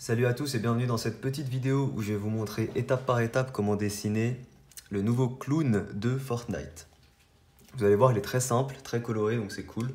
Salut à tous et bienvenue dans cette petite vidéo où je vais vous montrer étape par étape comment dessiner le nouveau clown de Fortnite. Vous allez voir, il est très simple, très coloré, donc c'est cool.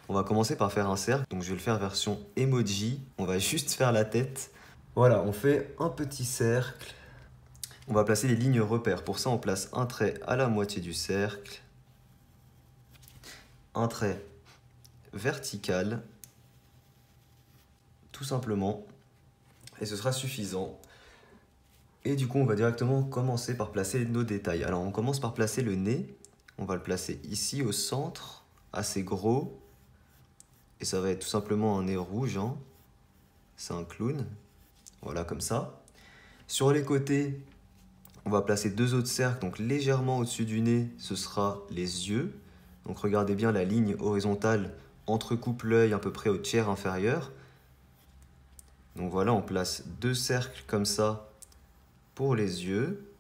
On va commencer par faire un cercle, donc je vais le faire version emoji. On va juste faire la tête. Voilà, on fait un petit cercle. On va placer les lignes repères. Pour ça, on place un trait à la moitié du cercle, un trait vertical, tout simplement, et ce sera suffisant. Et du coup, on va directement commencer par placer nos détails. Alors, on commence par placer le nez. On va le placer ici au centre, assez gros. Et ça va être tout simplement un nez rouge, hein. C'est un clown. Voilà, comme ça. Sur les côtés, on va placer deux autres cercles. Donc, légèrement au-dessus du nez, ce sera les yeux. Donc, regardez bien la ligne horizontale entrecoupe l'œil à peu près au tiers inférieur. Donc, voilà, on place deux cercles comme ça pour les yeux.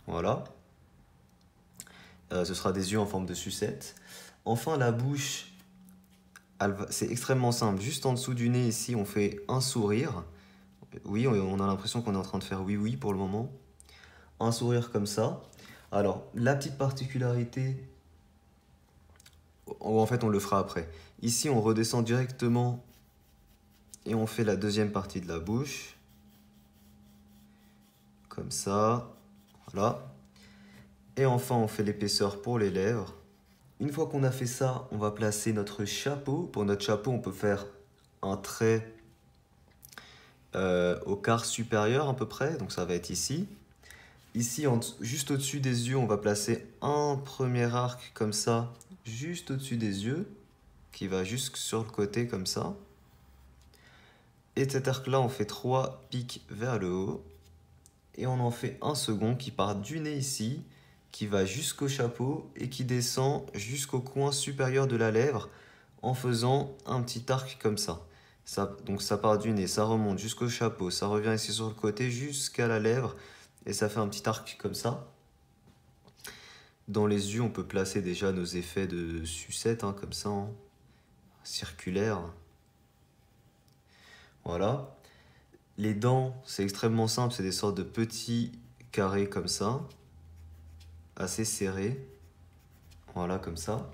Voilà. Ce sera des yeux en forme de sucette. Enfin, la bouche, c'est extrêmement simple. Juste en dessous du nez, ici, on fait un sourire. Oui, on a l'impression qu'on est en train de faire oui pour le moment. Un sourire comme ça. Alors, la petite particularité, en fait, on le fera après. Ici, on redescend directement et on fait la deuxième partie de la bouche. Comme ça. Voilà. Et enfin, on fait l'épaisseur pour les lèvres. Une fois qu'on a fait ça, on va placer notre chapeau. Pour notre chapeau, on peut faire un trait au quart supérieur à peu près, donc ça va être ici. Ici, juste au-dessus des yeux, on va placer un premier arc comme ça, juste au-dessus des yeux, qui va juste sur le côté comme ça. Et cet arc-là, on fait 3 pics vers le haut. Et on en fait un second qui part du nez ici, qui va jusqu'au chapeau et qui descend jusqu'au coin supérieur de la lèvre en faisant un petit arc comme ça. Donc ça part du nez, ça remonte jusqu'au chapeau, ça revient ici sur le côté jusqu'à la lèvre et ça fait un petit arc comme ça. Dans les yeux, on peut placer déjà nos effets de sucette, hein, comme ça, hein, circulaire. Voilà. Les dents, c'est extrêmement simple, c'est des sortes de petits carrés comme ça, assez serrés. Voilà, comme ça.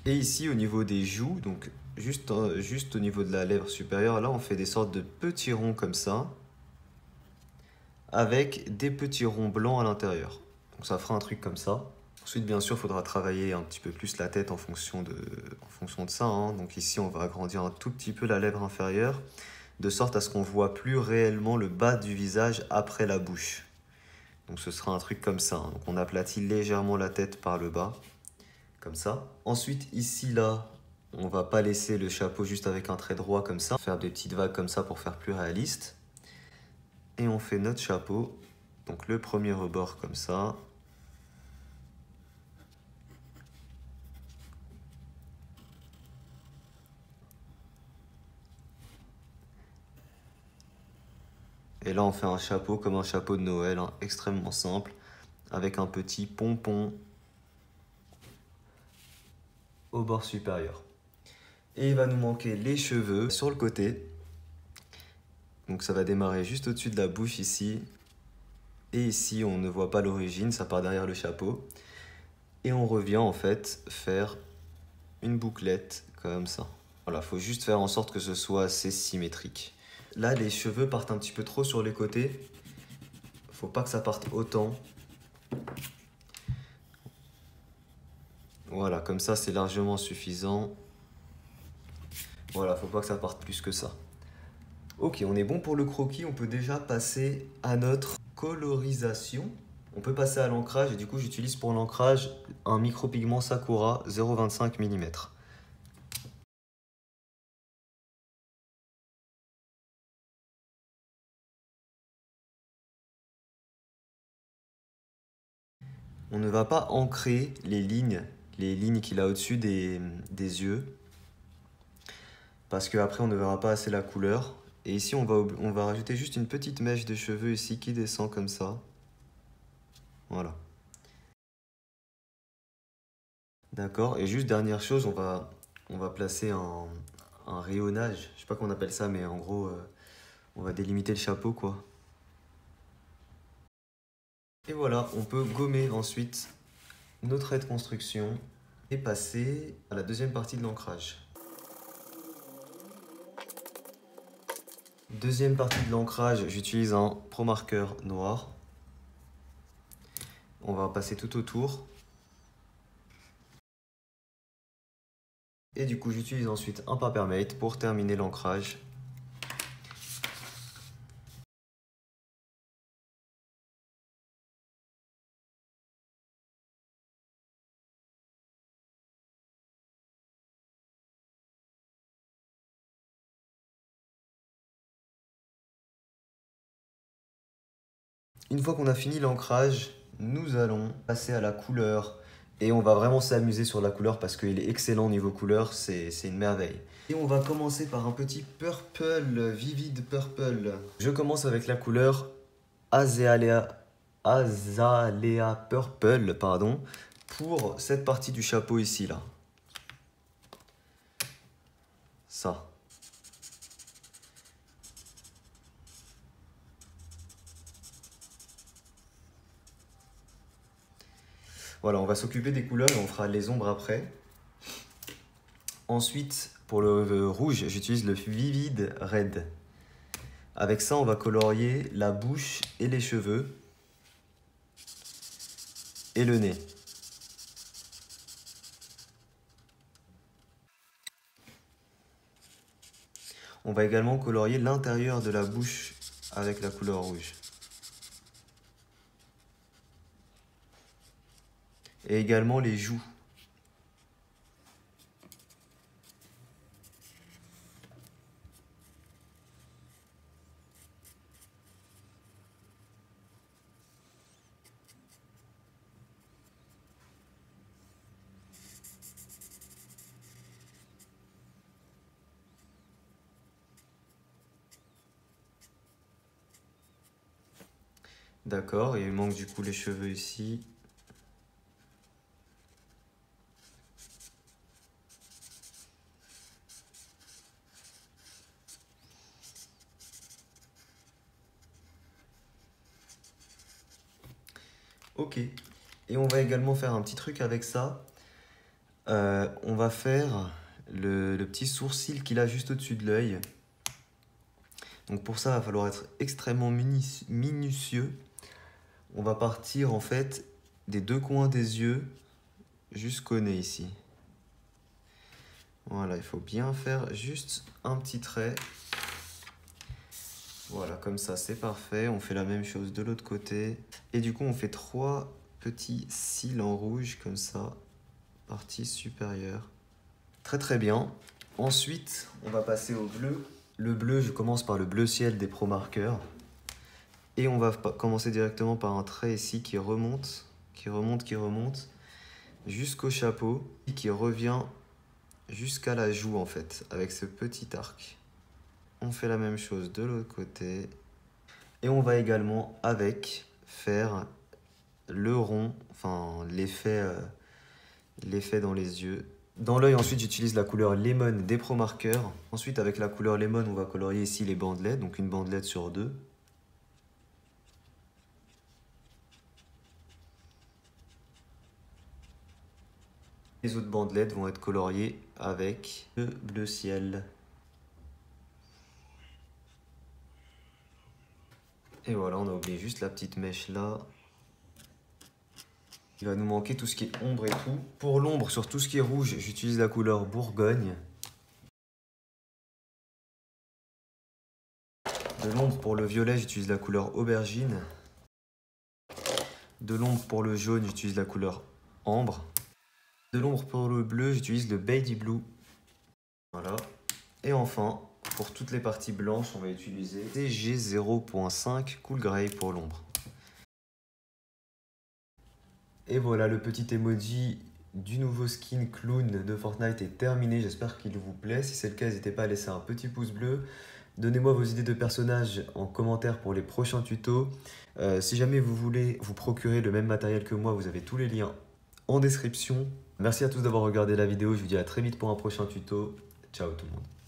Et ici, au niveau des joues, donc juste au niveau de la lèvre supérieure, là, on fait des sortes de petits ronds comme ça, avec des petits ronds blancs à l'intérieur. Donc ça fera un truc comme ça. Ensuite, bien sûr, il faudra travailler un petit peu plus la tête en fonction de ça, hein. Donc ici, on va agrandir un tout petit peu la lèvre inférieure, de sorte à ce qu'on voit plus réellement le bas du visage après la bouche. Donc ce sera un truc comme ça, hein. Donc on aplatit légèrement la tête par le bas, comme ça. Ensuite, ici, là, on va pas laisser le chapeau juste avec un trait droit comme ça. Faire des petites vagues comme ça pour faire plus réaliste. Et on fait notre chapeau. Donc le premier rebord comme ça. Et là, on fait un chapeau comme un chapeau de Noël, hein, extrêmement simple, avec un petit pompon au bord supérieur. Et il va nous manquer les cheveux sur le côté. Donc ça va démarrer juste au-dessus de la bouche ici. Et ici, on ne voit pas l'origine, ça part derrière le chapeau. Et on revient en fait faire une bouclette comme ça. Voilà, faut juste faire en sorte que ce soit assez symétrique. Là, les cheveux partent un petit peu trop sur les côtés. Faut pas que ça parte autant. Voilà, comme ça, c'est largement suffisant. Voilà, faut pas que ça parte plus que ça. Ok, on est bon pour le croquis. On peut déjà passer à notre colorisation. On peut passer à l'ancrage et du coup, j'utilise pour l'ancrage un micropigment Sakura 0,25 mm. On ne va pas ancrer les lignes qu'il a au-dessus des yeux, parce qu'après on ne verra pas assez la couleur. Et ici on va rajouter juste une petite mèche de cheveux ici qui descend comme ça. Voilà. D'accord, et juste dernière chose, on va on va placer un rayonnage. Je sais pas comment on appelle ça, mais en gros, on va délimiter le chapeau, quoi. Et voilà, on peut gommer ensuite nos traits de construction et passer à la deuxième partie de l'ancrage. Deuxième partie de l'ancrage, j'utilise un Pro Marker noir. On va passer tout autour. Et du coup, j'utilise ensuite un Papermate pour terminer l'ancrage. Une fois qu'on a fini l'ancrage, nous allons passer à la couleur. Et on va vraiment s'amuser sur la couleur parce qu'il est excellent niveau couleur, c'est une merveille. Et on va commencer par un petit purple, vivid purple. Je commence avec la couleur Azalea Purple, pardon, pour cette partie du chapeau ici, là. Ça. Voilà, on va s'occuper des couleurs et on fera les ombres après. Ensuite, pour le rouge, j'utilise le Vivid Red. Avec ça, on va colorier la bouche et les cheveux et le nez. On va également colorier l'intérieur de la bouche avec la couleur rouge. Et également les joues. D'accord, et il manque du coup les cheveux ici. Ok, et on va également faire un petit truc avec ça. On va faire le petit sourcil qu'il a juste au-dessus de l'œil. Donc pour ça, il va falloir être extrêmement minutieux. On va partir en fait des deux coins des yeux jusqu'au nez ici. Voilà, il faut bien faire juste un petit trait. Voilà, comme ça, c'est parfait. On fait la même chose de l'autre côté. Et du coup, on fait 3 petits cils en rouge, comme ça, partie supérieure. Très très bien. Ensuite, on va passer au bleu. Le bleu, je commence par le bleu ciel des Pro Marker. Et on va commencer directement par un trait ici qui remonte, jusqu'au chapeau, et qui revient jusqu'à la joue en fait, avec ce petit arc. On fait la même chose de l'autre côté. Et on va également faire le rond, enfin l'effet dans les yeux. Dans l'œil, ensuite, j'utilise la couleur Lemon des Pro Marker. Ensuite, avec la couleur Lemon, on va colorier ici les bandelettes, donc une bandelette sur 2. Les autres bandelettes vont être coloriées avec le bleu ciel. Et voilà, on a oublié juste la petite mèche là. Il va nous manquer tout ce qui est ombre et tout. Pour l'ombre, sur tout ce qui est rouge, j'utilise la couleur Bourgogne. De l'ombre pour le violet, j'utilise la couleur Aubergine. De l'ombre pour le jaune, j'utilise la couleur Ambre. De l'ombre pour le bleu, j'utilise le Baby Blue. Voilà. Et enfin, pour toutes les parties blanches, on va utiliser CG 0.5 Cool Grey pour l'ombre. Et voilà, le petit emoji du nouveau skin clown de Fortnite est terminé. J'espère qu'il vous plaît. Si c'est le cas, n'hésitez pas à laisser un petit pouce bleu. Donnez-moi vos idées de personnages en commentaire pour les prochains tutos. Si jamais vous voulez vous procurer le même matériel que moi, vous avez tous les liens en description. Merci à tous d'avoir regardé la vidéo, je vous dis à très vite pour un prochain tuto. Ciao tout le monde.